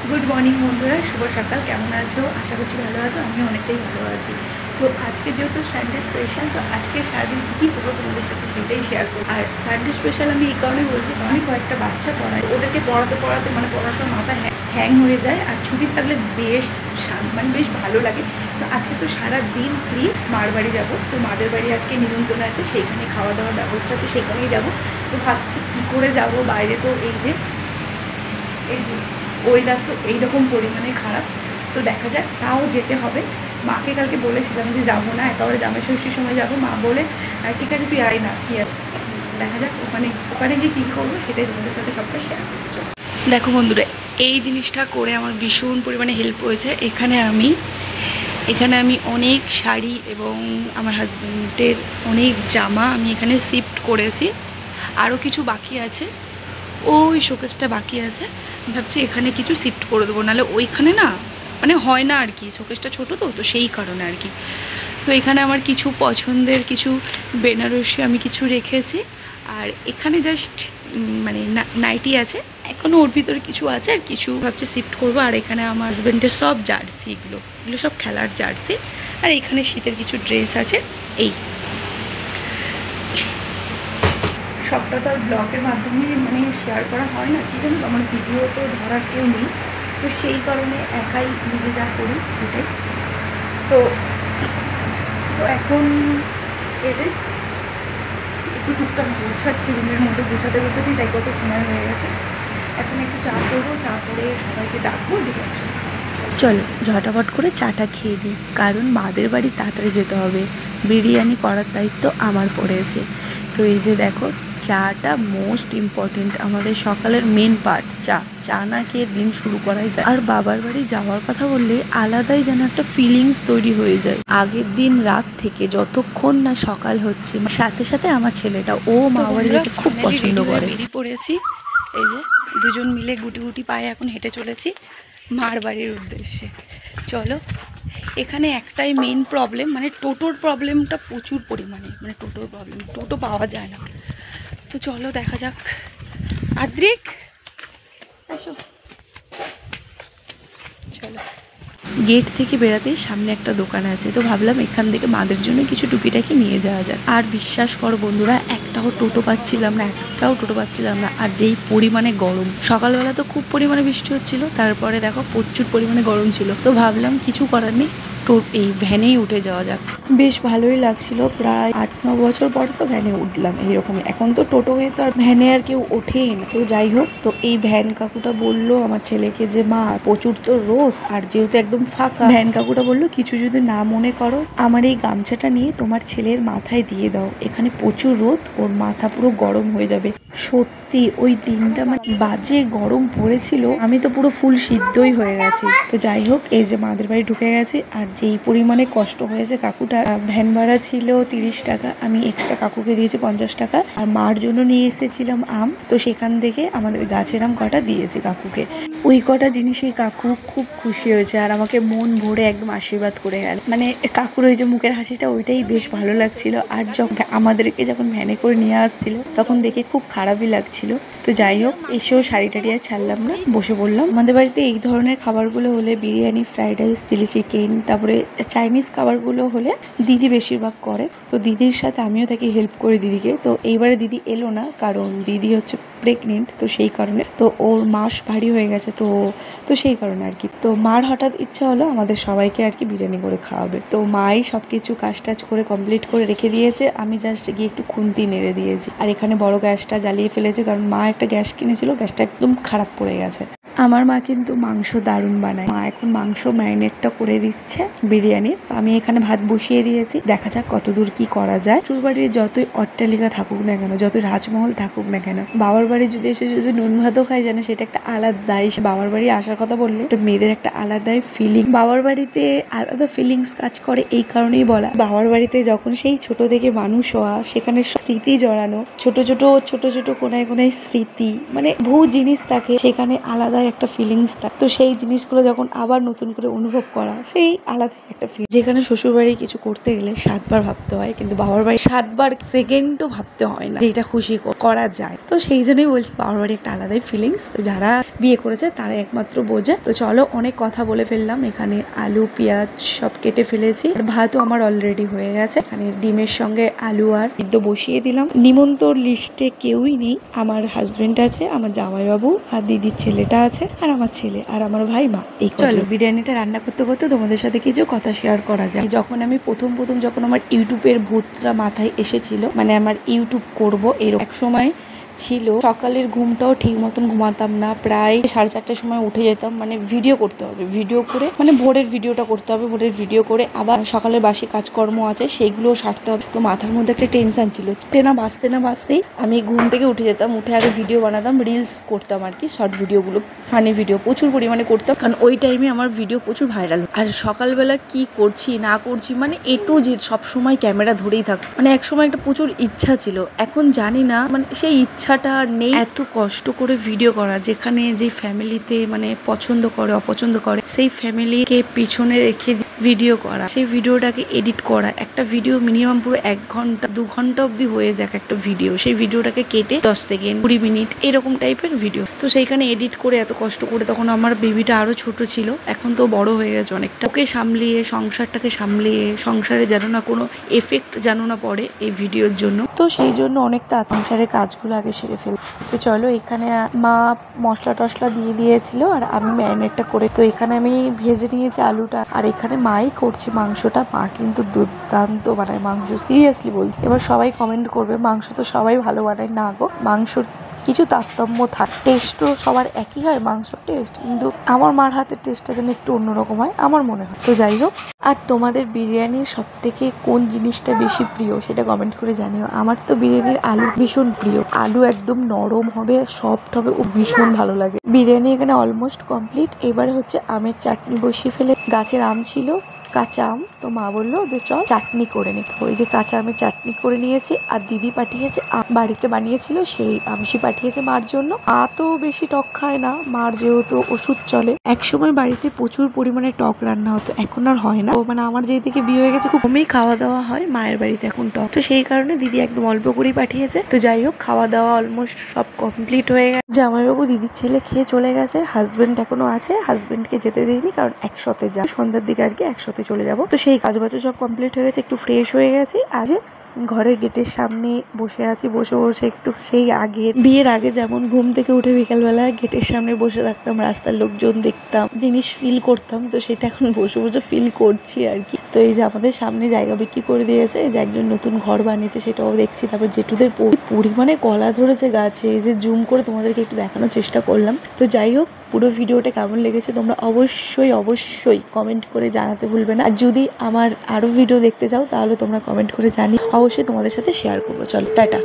Good morning বন্ধুরা, শুভ সকাল। কেমন আছো? আশা করছি ভালো আছো। আমি অনেকটাই ভালো আছি। তো আজকে যেহেতু সানডে স্পেশাল, তো আজকে সারাদিন কী করবো তোমাদের সাথে সেটাই শেয়ার করবো। আর সানডে স্পেশাল আমি এই কারণে বলছি, আমি কয়েকটা বাচ্চা পড়াই, ওদেরকে পড়াতে পড়াতে মানে পড়ার সময় মাথা হ্যাং হয়ে যায়। আর ছুটি থাকলে বেশ মানে বেশ ভালো লাগে। তো আজকে তো সারা দিন ফ্রি। মার বাড়ি যাবো, তো মাদের বাড়ি আজকে নিমন্ত্রণ আছে, সেইখানে খাওয়া দাওয়ার ব্যবস্থা আছে, সেখানেই যাবো। তো ভাবছি কী করে যাবো। বাইরে তো এই যে ওয়েদার তো এইরকম পরিমাণে খারাপ, তো দেখা যাক, তাও যেতে হবে। মাকে কালকে বলেছিলাম যে যাবো না, একেবারে জামাই ষষ্ঠীর সময় যাবো। মা বলে ঠিক আছে তুই আয় না, কি আর দেখা যাক ওখানে ওখানে গিয়ে কী করবো সেটাই তোমাদের সাথে সবটা শেয়ার করছো। দেখো বন্ধুরা, এই জিনিসটা করে আমার ভীষণ পরিমাণে হেল্প হয়েছে। এখানে আমি অনেক শাড়ি এবং আমার হাজব্যান্ডের অনেক জামা আমি এখানে শিফট করেছি। আরও কিছু বাকি আছে, ওই শোকেসটা বাকি আছে। ভাবছি এখানে কিছু শিফট করে দেবো, নাহলে ওইখানে না মানে হয় না আর কি, শোকেসটা ছোটো তো সেই কারণে আর কি। তো এখানে আমার কিছু পছন্দের কিছু বেনারসি আমি কিছু রেখেছি। আর এখানে জাস্ট মানে নাইটি আছে, এখনও ওর ভিতরে কিছু আছে, আর কিছু ভাবছি শিফট করবো। আর এখানে আমার হাজব্যান্ডের সব জার্সি, এগুলো সব খেলার জার্সি। আর এখানে শীতের কিছু ড্রেস আছে। এই সবটা তো আর ব্লগের মাধ্যমে মানে শেয়ার করা হয় না, কি জানো, আমার ভিডিও তো ধরার কেউ নেই, তো সেই কারণে একাই নিজে যা করি সেটাই। তো তো এখন এই যে একটু টুকটাক গোছাচ্ছি, রুমের মধ্যে গোছাতেই তাই কত সময় হয়ে গেছে। এখন একটু চা করবো, চা করে সবাইকে ডাকবো, ঠিক আছে। চলো ঝটাপট করে চাটা খেয়ে দিই, কারণ মাদের বাড়ি তাড়াতাড়ি যেতে হবে। বিরিয়ানি করার দায়িত্ব আমার পড়েছে। তো এই যে দেখো, চাটা মোস্ট ইম্পর্টেন্ট, আমাদের সকালের মেন পার্ট। চা না খেয়ে দিন শুরু করাই যায়। আর বাবার বাড়ি যাওয়ার কথা বললে আলাদাই যেন একটা ফিলিংস তৈরি হয়ে যায়। আগের দিন রাত থেকে যতক্ষণ না সকাল হচ্ছে, সাথে সাথে আমার ছেলেটা ও মা বাড়ি যেতে খুব পছন্দ করে। বেরিয়ে পড়েছি, এই যে দুজন মিলে গুটি গুটি পায়ে এখন হেঁটে চলেছি মার বাড়ির উদ্দেশ্যে। চলো, এখানে একটাই মেন প্রবলেম, মানে টোটোর প্রবলেমটা প্রচুর পরিমাণে, মানে টোটো পাওয়া যায় না। তো চলো দেখা যাক। আদ্রিক এসো, চলো। গেট থেকে বেরাতেই সামনে একটা দোকান আছে, তো ভাবলাম এখান থেকে মাদের জন্য কিছু টুকিটাকি নিয়ে যাওয়া যায়। আর বিশ্বাস করো বন্ধুরা, একটাও টোটো পাচ্ছিলাম না। আর যেই পরিমাণে গরম, সকালবেলা তো খুব পরিমাণে বৃষ্টি হচ্ছিল, তারপরে দেখো প্রচুর পরিমাণে গরম ছিল। তো ভাবলাম কিছু করার নেই, এই ভ্যানেই উঠে যাওয়া যাক। বেশ ভালোই লাগছিল, প্রায় 8-9 বছর পর তো ভ্যানে উঠলাম এইরকমই। এখন তো টোটো হয়ে তো আর ভ্যানে আর কেউ ওঠেই না। তো যাই হোক, তো এই ভ্যান কাকুটা বললো আমার ছেলেকে যে মা প্রচুর তো রোদ, আর যেহেতু একদম ফাঁকা, ভ্যান কাকুটা বললো কিছু যদি না মনে করো, আমার এই গামছাটা নিয়ে তোমার ছেলের মাথায় দিয়ে দাও, এখানে প্রচুর রোদ, ওর মাথা পুরো গরম হয়ে যাবে। সত্যি ওই দিনটা মানে বাজে গরম পড়েছিল, আমি তো পুরো ফুল সিদ্ধই হয়ে গেছি। তো যাই হোক, এই যে মাদের বাড়ি ঢুকে গেছে। আর যেই পরিমাণে কষ্ট হয়েছে কাকুটার, ভ্যান ভাড়া ছিল 30 টাকা, আমি এক্সট্রা কাকুকে দিয়েছি 50 টাকা। আর মার জন্য নিয়ে এসেছিলাম আম, তো সেখান থেকে আমাদের গাছের আম কটা দিয়েছি কাকুকে। ওই কটা জিনিসেই কাকু খুব খুশি হয়েছে, আর আমাকে মন ভরে একদম আশীর্বাদ করে গেল। মানে কাকুর ওই যে মুখের হাসিটা, ওইটাই বেশ ভালো লাগছিল। আর যখন আমাদেরকে যখন ভ্যানে করে নিয়ে আসছিল, তখন দেখে খুব খারাপই লাগছিল। তো যাই হোক, এসেও শাড়ি টাড়ি আর ছাড়লাম না, বসে পড়লাম। আমাদের বাড়িতে এই ধরনের খাবারগুলো হলে, biryani, fried rice, chilli chicken, তারপরে চাইনিজ খাবারগুলো হলে দিদি বেশিরভাগ করে। তো দিদির সাথে আমিও থাকি, হেল্প করি দিদিকে। তো এইবারে দিদি এলো না, কারণ দিদি হচ্ছে প্রেগনেন্ট, তো সেই কারণে, তো ওর মাস ভারী হয়ে গেছে, তো সেই কারণে আর কি। তো মার হঠাৎ ইচ্ছা হলো আমাদের সবাইকে আর কি বিরিয়ানি করে খাওয়াবে। তো মাই সব কিছু কাজ টাজ করে কমপ্লিট করে রেখে দিয়েছে, আমি জাস্ট গিয়ে একটু খুন্তি নেড়ে দিয়েছি। আর এখানে বড় গ্যাসটা জ্বালিয়ে ফেলেছে, কারণ মা একটা গ্যাস কিনেছিল, গ্যাসটা একদম খারাপ পড়ে গেছে। আমার মা কিন্তু মাংস দারুণ বানায়। মা এখন মাংস ম্যারিনেটটা করে দিচ্ছে বিরিয়ানির। তো আমি এখানে ভাত বসিয়ে দিয়েছি, দেখা যাক কতদূর কি করা যায়। শ্বশুরবাড়ির যতই অট্টালিকা থাকুক না কেন, যতই রাজমহল থাকুক না কেন, বাবার বাড়ি যদি এসে যদি নুন ভাতও খাই, জানে সেটা একটা আলাদাই। বাবার বাড়ি আসার কথা বললে মেয়েদের একটা আলাদাই ফিলিং, বাবার বাড়িতে আলাদা ফিলিংস কাজ করে। এই কারণেই বলা, বাবার বাড়িতে যখন সেই ছোট থেকে মানুষ হওয়া, সেখানে স্মৃতি জড়ানো, ছোট ছোট কোনায় কোনায় স্মৃতি, মানে বহু জিনিস থাকে, সেখানে আলাদাই আলাদাই একটা ফিলিংস থাকে। তো সেই জিনিসগুলো যখন আবার নতুন করে অনুভব করা, সেই আলাদাই একটা ফিল। যেখানে শ্বশুরবাড়ি কিছু করতে গেলে 7 বার ভাবতে হয়, কিন্তু বাবার বাড়ি 7 বার সেকেন্ডও ভাবতে হয় না যে এটা খুশি করা যায়। তো সেই জন্যই বলছি বাবার বাড়ি একটা আলাদাই ফিলিংস। তো যারা বিয়ে করেছে তারা একমাত্র বোঝে। তো চলো, অনেক কথা বলে ফেললাম। এখানে আলু পেঁয়াজ সব কেটে ফেলেছি, ভাতও আমার অলরেডি হয়ে গেছে। এখানে ডিমের সঙ্গে আলু আর সিদ্ধ বসিয়ে দিলাম। নিমন্ত্রণ লিস্টে কেউই নেই, আমার হাজবেন্ড আছে, আমার জামাইবাবু আর দিদির ছেলেটা আছে, আর আমার ছেলে আর আমার ভাই মা। এই চলো বিরিয়ানিটা রান্না করতে করতে তোমাদের সাথে কিছু কথা শেয়ার করা যায়। যখন আমি প্রথম যখন আমার ইউটিউবের ভূতটা মাথায় এসেছিল, মানে আমার ইউটিউব করবো এরকম এক সময় ছিল, সকালের ঘুমটাও ঠিক মতন ঘুমাতাম না, প্রায় 4:30টার সময় উঠে যেতাম। মানে ভিডিও করতে হবে, ভিডিও করে মানে ভোরের ভিডিওটা করতে হবে, ভোরের ভিডিও করে আবার সকালের বাসি কাজকর্ম আছে সেইগুলোও সারতে হবে। তো মাথার মধ্যে একটা টেনশন ছিল, না বাঁচতেই আমি ঘুম থেকে উঠে যেতাম, উঠে আগে ভিডিও বানাতাম, রিলস করতাম আর কি, শর্ট ভিডিওগুলো, ফানি ভিডিও প্রচুর পরিমাণে করতাম, কারণ ওই টাইমে আমার ভিডিও প্রচুর ভাইরাল। আর সকালবেলা কি করছি না করছি মানে এটু যে সবসময় ক্যামেরা ধরেই থাকতো, মানে একসময় একটা প্রচুর ইচ্ছা ছিল, এখন জানি না মানে সেই ইচ্ছাটা নেই। এত কষ্ট করে ভিডিও করা, যেখানে যে ফ্যামিলিতে মানে পছন্দ করে অপছন্দ করে সেই ফ্যামিলিকে পিছনে রেখে ভিডিও করা, সেই ভিডিওটাকে এডিট করা, একটা ভিডিও মিনিমাম পুরো 1 ঘন্টা 2 ঘন্টা অব্দি হয়ে যাক একটা ভিডিও, সেই ভিডিওটাকে কেটে 10 সেকেন্ড 20 মিনিট এরকম টাইপের ভিডিও। তো সেইখানে এডিট করে এত কষ্ট করে, তখন আমার বেবিটা আরো ছোট ছিল, এখন তো বড় হয়ে গেছে অনেকটা, ওকে সামলিয়ে সংসারটাকে সামলিয়ে সংসারে যেন না কোনো এফেক্ট যেন না পড়ে এই ভিডিওর জন্য। তো সেই জন্য অনেকটা সংসারের কাজগুলো আগে সেরে ফেল। তো চলো, এখানে মা মশলা টশলা দিয়ে দিয়েছিল আর আমি ম্যারিনেটটা করে, তো এখানে আমি ভেজে নিয়েছি আলুটা, আর এখানে মাই করছে মাংসটা। মা কিন্তু দুর্দান্ত বানায় মাংস, সিরিয়াসলি বলছি। এবার সবাই কমেন্ট করবে মাংস তো সবাই ভালো বানায়, না গো, মাংসর কিছু তারতম্য থাকে, টেস্টও সবার একই হয় মাংসর টেস্ট, কিন্তু আমার মার হাতের টেস্টটা যেন একটু অন্যরকম হয় আমার মনে হয়। তো যাই হোক, আর তোমাদের বিরিয়ানির সব থেকে কোন জিনিসটা বেশি প্রিয় সেটা কমেন্ট করে জানিও। আমার তো বিরিয়ানির আলু ভীষণ প্রিয়, আলু একদম নরম হবে, সফট হবে, ও ভীষণ ভালো লাগে। বিরিয়ানি এখানে অলমোস্ট কমপ্লিট। এবারে হচ্ছে আমের চাটনি বসিয়ে ফেলে, গাছের আম ছিল কাঁচা আম, তো মা বললো যে চল চাটনি করে নিতে। ওই যে কাঁচা আমের চাটনি করে নিয়েছি, আর দিদি পাঠিয়েছে বাড়িতে বানিয়েছিল সেই আমসি পাঠিয়েছে মার জন্য। তো বেশি টক খায় না, মার যেহেতু ওষুধ চলে। একসময় বাড়িতে প্রচুর পরিমাণে টক রান্না হতো, এখন আর হয় না। মানে আমার যেই থেকে বিয়ে হয়ে গেছে খুব কমই খাওয়া দাওয়া হয় মায়ের বাড়িতে এখন টক, তো সেই কারণে দিদি একদম অল্প করেই পাঠিয়েছে। তো যাই হোক, খাওয়া দাওয়া অলমোস্ট সব কমপ্লিট হয়ে গেছে। জামাইবাবু দিদির ছেলে খেয়ে চলে গেছে, হাজবেন্ড এখনো আছে, হাজবেন্ডকে যেতে দিইনি, কারণ একসাথে যা সন্ধ্যার দিকে আর কি একসাথে চলে যাবো। তো সেই কাজ বাজ সব কমপ্লিট হয়ে গেছে, একটু ফ্রেশ হয়ে গেছি। আর ঘরের গেটের সামনে বসে আছি, বসে বসে একটু সেই আগে বিয়ের আগে যেমন ঘুম থেকে উঠে বিকালবেলা গেটের সামনে বসে থাকতাম, রাস্তার লোকজন দেখতাম, জিনিস ফিল করতাম, তো সেটা এখন বসে বসে ফিল করছি আর কি। তো এই যে আমাদের সামনে জায়গা বিক্রি করে দিয়েছে, এই যে একজন নতুন ঘর বানিয়েছে সেটাও দেখছি। তারপর জেঠুদের পরিমাণে কলা ধরেছে গাছে, এই যে জুম করে তোমাদেরকে একটু দেখানোর চেষ্টা করলাম। তো যাই হোক, পুরো ভিডিওটা কেমন লেগেছে তোমরা অবশ্যই কমেন্ট করে জানাতে ভুলবে না। আর যদি আমার আরো ভিডিও দেখতে চাও তাহলে তোমরা কমেন্ট করে জানি, অবশ্যই তোমাদের সাথে শেয়ার করবো। চলো, টাটা।